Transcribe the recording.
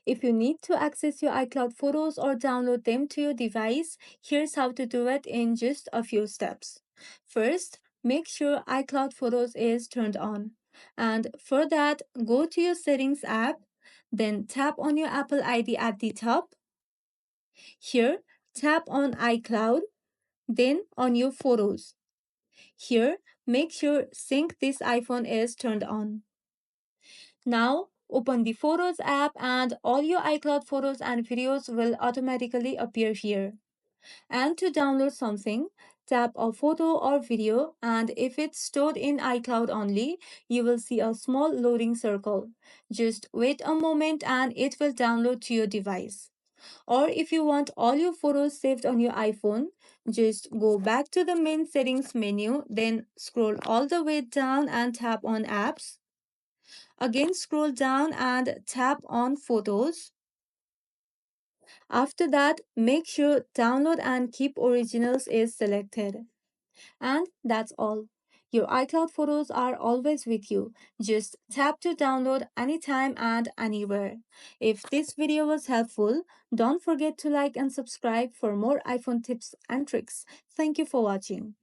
If you need to access your iCloud photos or download them to your device, here's how to do it in just a few steps. First, make sure iCloud Photos is turned on. And for that, go to your Settings app, then tap on your Apple ID at the top. Here, tap on iCloud, then on your photos. Here, make sure Sync this iPhone is turned on. Now, open the Photos app and all your iCloud photos and videos will automatically appear here. And to download something, tap a photo or video, and if it's stored in iCloud only, you will see a small loading circle. Just wait a moment and it will download to your device. Or if you want all your photos saved on your iPhone, just go back to the main settings menu, then scroll all the way down and tap on apps. Again, scroll down and tap on photos. After that, make sure download and keep originals is selected. And that's all. Your iCloud photos are always with you. Just tap to download anytime and anywhere. If this video was helpful, don't forget to like and subscribe for more iPhone tips and tricks. Thank you for watching.